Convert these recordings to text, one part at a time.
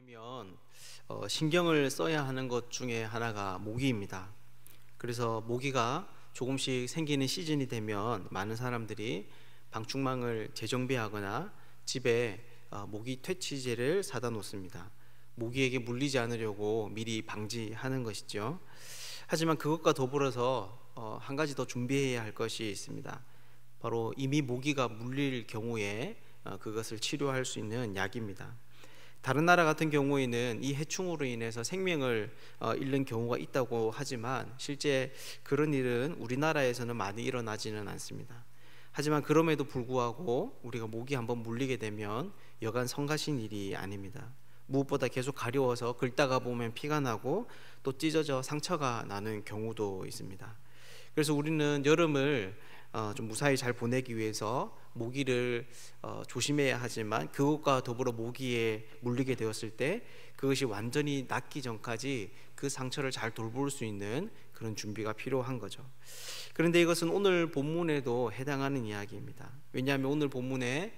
되면 신경을 써야 하는 것 중에 하나가 모기입니다. 그래서 모기가 조금씩 생기는 시즌이 되면 많은 사람들이 방충망을 재정비하거나 집에 모기 퇴치제를 사다 놓습니다. 모기에게 물리지 않으려고 미리 방지하는 것이죠. 하지만 그것과 더불어서 한 가지 더 준비해야 할 것이 있습니다. 바로 이미 모기가 물릴 경우에 그것을 치료할 수 있는 약입니다. 다른 나라 같은 경우에는 이 해충으로 인해서 생명을 잃는 경우가 있다고 하지만 실제 그런 일은 우리나라에서는 많이 일어나지는 않습니다. 하지만 그럼에도 불구하고 우리가 모기 한번 물리게 되면 여간 성가신 일이 아닙니다. 무엇보다 계속 가려워서 긁다가 보면 피가 나고 또 찢어져 상처가 나는 경우도 있습니다. 그래서 우리는 여름을 좀 무사히 잘 보내기 위해서 모기를 조심해야 하지만 그것과 더불어 모기에 물리게 되었을 때 그것이 완전히 낫기 전까지 그 상처를 잘 돌볼 수 있는 그런 준비가 필요한 거죠. 그런데 이것은 오늘 본문에도 해당하는 이야기입니다. 왜냐하면 오늘 본문에는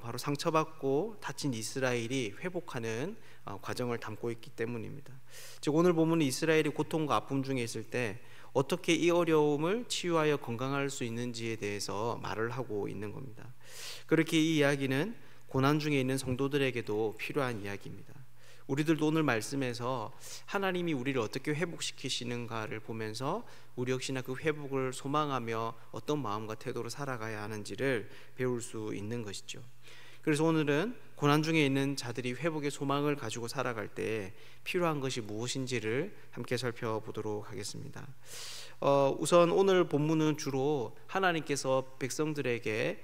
바로 상처받고 다친 이스라엘이 회복하는 과정을 담고 있기 때문입니다. 즉 오늘 본문은 이스라엘이 고통과 아픔 중에 있을 때 어떻게 이 어려움을 치유하여 건강할 수 있는지에 대해서 말을 하고 있는 겁니다. 그렇게 이 이야기는 고난 중에 있는 성도들에게도 필요한 이야기입니다. 우리들도 오늘 말씀에서 하나님이 우리를 어떻게 회복시키시는가를 보면서 우리 역시나 그 회복을 소망하며 어떤 마음과 태도로 살아가야 하는지를 배울 수 있는 것이죠. 그래서 오늘은 고난 중에 있는 자들이 회복의 소망을 가지고 살아갈 때 필요한 것이 무엇인지를 함께 살펴보도록 하겠습니다. 우선 오늘 본문은 주로 하나님께서 백성들에게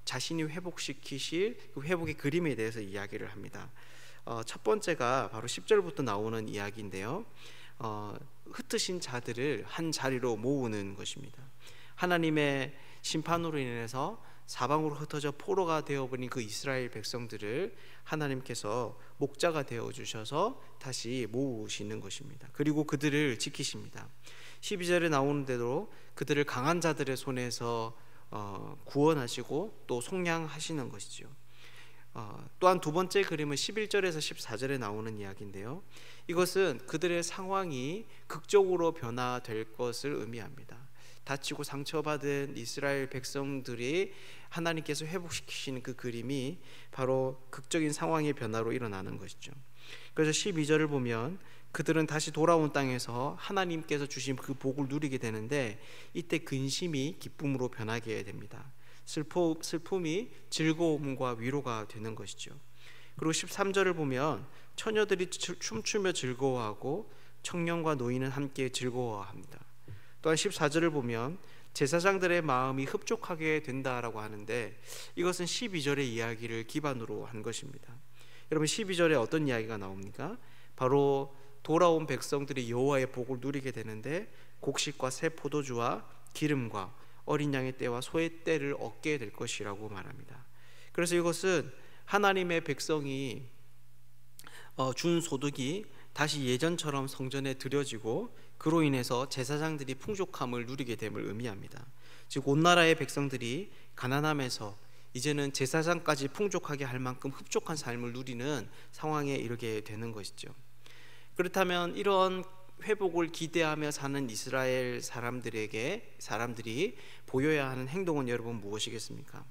자신이 회복시키실 그 회복의 그림에 대해서 이야기를 합니다. 첫 번째가 바로 10절부터 나오는 이야기인데요. 흩으신 자들을 한 자리로 모으는 것입니다. 하나님의 심판으로 인해서 사방으로 흩어져 포로가 되어버린 그 이스라엘 백성들을 하나님께서 목자가 되어주셔서 다시 모으시는 것입니다. 그리고 그들을 지키십니다. 12절에 나오는 대로 그들을 강한 자들의 손에서 구원하시고 또 속량하시는 것이죠. 또한 두 번째 그림은 11절에서 14절에 나오는 이야기인데요. 이것은 그들의 상황이 극적으로 변화될 것을 의미합니다. 다치고 상처받은 이스라엘 백성들이 하나님께서 회복시키시는 그 그림이 바로 극적인 상황의 변화로 일어나는 것이죠. 그래서 12절을 보면 그들은 다시 돌아온 땅에서 하나님께서 주신 그 복을 누리게 되는데 이때 근심이 기쁨으로 변하게 됩니다. 슬픔이 즐거움과 위로가 되는 것이죠. 그리고 13절을 보면 처녀들이 춤추며 즐거워하고 청년과 노인은 함께 즐거워합니다. 또한 14절을 보면 제사장들의 마음이 흡족하게 된다라고 하는데 이것은 12절의 이야기를 기반으로 한 것입니다. 여러분 12절에 어떤 이야기가 나옵니까? 바로 돌아온 백성들이 여호와의 복을 누리게 되는데 곡식과 새 포도주와 기름과 어린 양의 떼와 소의 떼를 얻게 될 것이라고 말합니다. 그래서 이것은 하나님의 백성이 준 소득이 다시 예전처럼 성전에 드려지고 그로 인해서 제사장들이 풍족함을 누리게 됨을 의미합니다. 즉 온 나라의 백성들이 가난함에서 이제는 제사장까지 풍족하게 할 만큼 흡족한 삶을 누리는 상황에 이르게 되는 것이죠. 그렇다면 이런 회복을 기대하며 사는 이스라엘 사람들이 보여야 하는 행동은 여러분 무엇이겠습니까?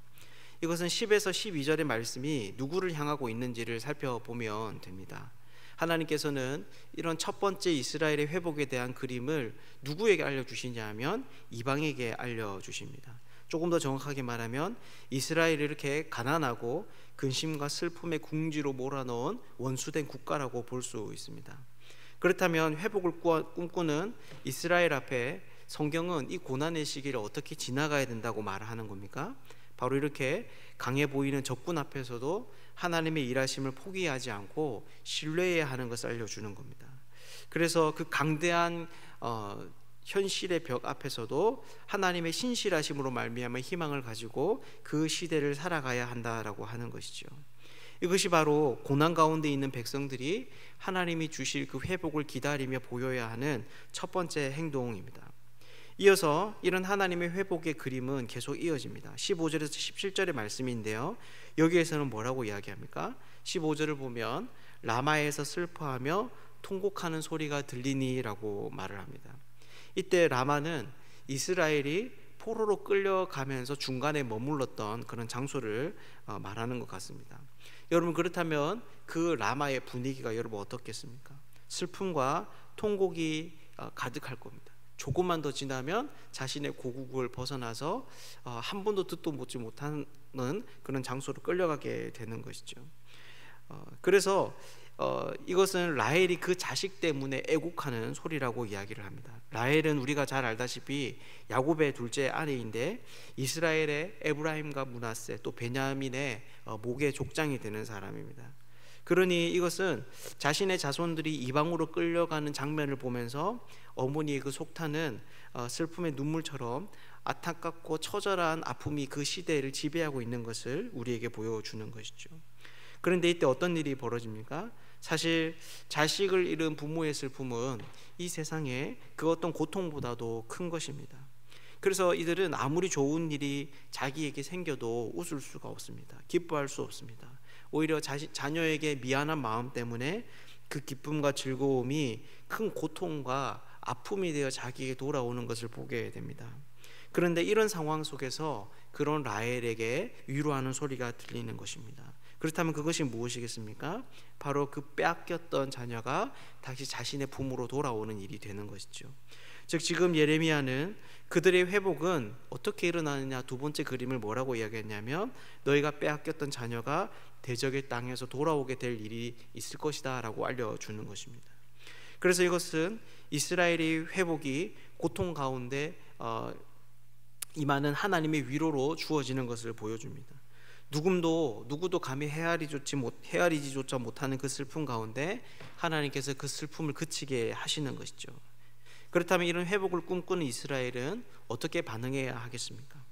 이것은 10에서 12절의 말씀이 누구를 향하고 있는지를 살펴보면 됩니다. 하나님께서는 이런 첫 번째 이스라엘의 회복에 대한 그림을 누구에게 알려주시냐 하면 이방에게 알려주십니다. 조금 더 정확하게 말하면 이스라엘이 이렇게 가난하고 근심과 슬픔의 궁지로 몰아넣은 원수된 국가라고 볼 수 있습니다. 그렇다면 회복을 꿈꾸는 이스라엘 앞에 성경은 이 고난의 시기를 어떻게 지나가야 된다고 말하는 겁니까? 바로 이렇게 강해 보이는 적군 앞에서도 하나님의 일하심을 포기하지 않고 신뢰해야 하는 것을 알려주는 겁니다. 그래서 그 강대한 현실의 벽 앞에서도 하나님의 신실하심으로 말미암아 희망을 가지고 그 시대를 살아가야 한다라고 하는 것이죠. 이것이 바로 고난 가운데 있는 백성들이 하나님이 주실 그 회복을 기다리며 보여야 하는 첫 번째 행동입니다. 이어서 이런 하나님의 회복의 그림은 계속 이어집니다. 15절에서 17절의 말씀인데요, 여기에서는 뭐라고 이야기합니까? 15절을 보면 라마에서 슬퍼하며 통곡하는 소리가 들리니라고 말을 합니다. 이때 라마는 이스라엘이 포로로 끌려가면서 중간에 머물렀던 그런 장소를 말하는 것 같습니다. 여러분, 그렇다면 그 라마의 분위기가 여러분 어떻겠습니까? 슬픔과 통곡이 가득할 겁니다. 조금만 더 지나면 자신의 고국을 벗어나서 한 번도 듣도 보지 못하는 그런 장소로 끌려가게 되는 것이죠. 그래서 이것은 라헬이 그 자식 때문에 애곡하는 소리라고 이야기를 합니다. 라헬은 우리가 잘 알다시피 야곱의 둘째 아내인데 이스라엘의 에브라임과 므낫세 또 베냐민의 목의 족장이 되는 사람입니다. 그러니 이것은 자신의 자손들이 이방으로 끌려가는 장면을 보면서 어머니의 그 속타는 슬픔의 눈물처럼 안타깝고 처절한 아픔이 그 시대를 지배하고 있는 것을 우리에게 보여주는 것이죠. 그런데 이때 어떤 일이 벌어집니까? 사실 자식을 잃은 부모의 슬픔은 이 세상에 그 어떤 고통보다도 큰 것입니다. 그래서 이들은 아무리 좋은 일이 자기에게 생겨도 웃을 수가 없습니다. 기뻐할 수 없습니다. 오히려 자녀에게 미안한 마음 때문에 그 기쁨과 즐거움이 큰 고통과 아픔이 되어 자기에게 돌아오는 것을 보게 됩니다. 그런데 이런 상황 속에서 그런 라헬에게 위로하는 소리가 들리는 것입니다. 그렇다면 그것이 무엇이겠습니까? 바로 그 빼앗겼던 자녀가 다시 자신의 품으로 돌아오는 일이 되는 것이죠. 즉 지금 예레미야는 그들의 회복은 어떻게 일어나느냐, 두 번째 그림을 뭐라고 이야기했냐면 너희가 빼앗겼던 자녀가 대적의 땅에서 돌아오게 될 일이 있을 것이다 라고 알려주는 것입니다. 그래서 이것은 이스라엘의 회복이 고통 가운데 임하는 하나님의 위로로 주어지는 것을 보여줍니다. 누구도 감히 헤아리지조차 못하는 그 슬픔 가운데 하나님께서 그 슬픔을 그치게 하시는 것이죠. 그렇다면 이런 회복을 꿈꾸는 이스라엘은 어떻게 반응해야 하겠습니까?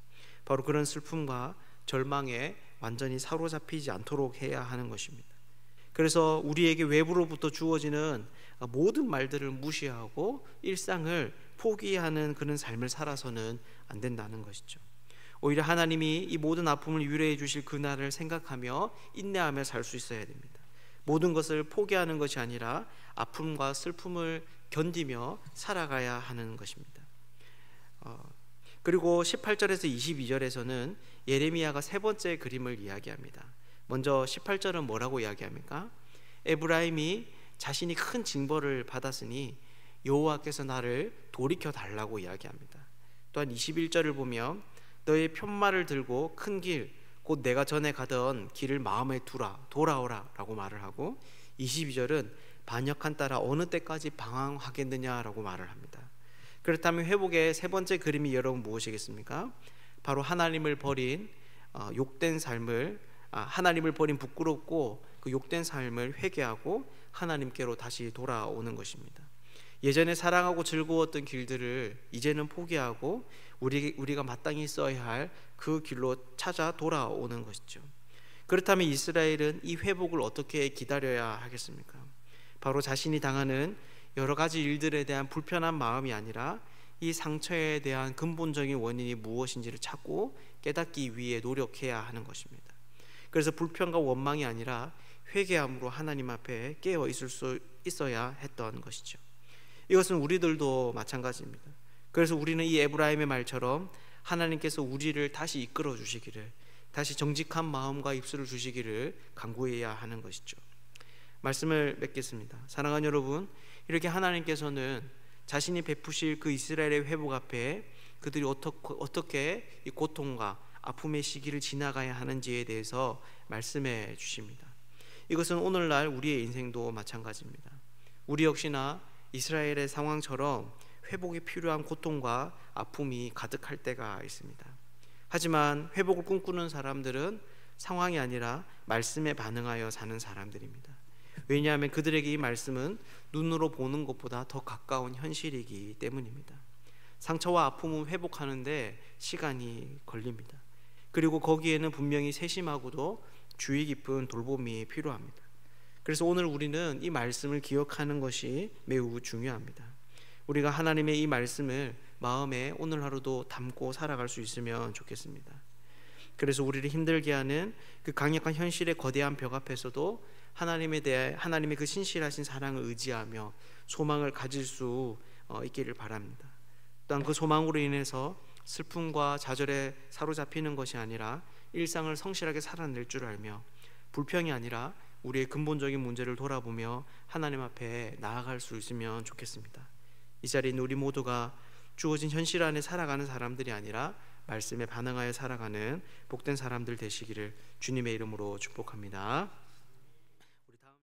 바로 그런 슬픔과 절망에 완전히 사로잡히지 않도록 해야 하는 것입니다. 그래서 우리에게 외부로부터 주어지는 모든 말들을 무시하고 일상을 포기하는 그런 삶을 살아서는 안 된다는 것이죠. 오히려 하나님이 이 모든 아픔을 위로해 주실 그날을 생각하며 인내하며 살 수 있어야 됩니다. 모든 것을 포기하는 것이 아니라 아픔과 슬픔을 견디며 살아가야 하는 것입니다. 그리고 18절에서 22절에서는 예레미야가 세 번째 그림을 이야기합니다. 먼저 18절은 뭐라고 이야기합니까? 에브라임이 자신이 큰 징벌을 받았으니 여호와께서 나를 돌이켜 달라고 이야기합니다. 또한 21절을 보면 너의 편말을 들고 큰 길 곧 내가 전에 가던 길을 마음에 두라 돌아오라 라고 말을 하고 22절은 반역한 따라 어느 때까지 방황하겠느냐라고 말을 합니다. 그렇다면 회복의 세 번째 그림이 여러분 무엇이겠습니까? 바로 하나님을 버린 욕된 삶을 하나님을 버린 부끄럽고 그 욕된 삶을 회개하고 하나님께로 다시 돌아오는 것입니다. 예전에 사랑하고 즐거웠던 길들을 이제는 포기하고 우리가 마땅히 써야 할 그 길로 찾아 돌아오는 것이죠. 그렇다면 이스라엘은 이 회복을 어떻게 기다려야 하겠습니까? 바로 자신이 당하는 여러 가지 일들에 대한 불편한 마음이 아니라 이 상처에 대한 근본적인 원인이 무엇인지를 찾고 깨닫기 위해 노력해야 하는 것입니다. 그래서 불편과 원망이 아니라 회개함으로 하나님 앞에 깨어 있을 수 있어야 했던 것이죠. 이것은 우리들도 마찬가지입니다. 그래서 우리는 이 에브라임의 말처럼 하나님께서 우리를 다시 이끌어 주시기를, 다시 정직한 마음과 입술을 주시기를 간구해야 하는 것이죠. 말씀을 맺겠습니다. 사랑하는 여러분, 이렇게 하나님께서는 자신이 베푸실 그 이스라엘의 회복 앞에 그들이 어떻게 이 고통과 아픔의 시기를 지나가야 하는지에 대해서 말씀해 주십니다. 이것은 오늘날 우리의 인생도 마찬가지입니다. 우리 역시나 이스라엘의 상황처럼 회복이 필요한 고통과 아픔이 가득할 때가 있습니다. 하지만 회복을 꿈꾸는 사람들은 상황이 아니라 말씀에 반응하여 사는 사람들입니다. 왜냐하면 그들에게 이 말씀은 눈으로 보는 것보다 더 가까운 현실이기 때문입니다. 상처와 아픔은 회복하는데 시간이 걸립니다. 그리고 거기에는 분명히 세심하고도 주의 깊은 돌봄이 필요합니다. 그래서 오늘 우리는 이 말씀을 기억하는 것이 매우 중요합니다. 우리가 하나님의 이 말씀을 마음에 오늘 하루도 담고 살아갈 수 있으면 좋겠습니다. 그래서 우리를 힘들게 하는 그 강력한 현실의 거대한 벽 앞에서도 하나님에 대해 하나님의 그 신실하신 사랑을 의지하며 소망을 가질 수 있기를 바랍니다. 또한 그 소망으로 인해서 슬픔과 좌절에 사로잡히는 것이 아니라 일상을 성실하게 살아낼 줄 알며 불평이 아니라 우리의 근본적인 문제를 돌아보며 하나님 앞에 나아갈 수 있으면 좋겠습니다. 이 자리에 있는 우리 모두가 주어진 현실 안에 살아가는 사람들이 아니라 말씀에 반응하여 살아가는 복된 사람들 되시기를 주님의 이름으로 축복합니다.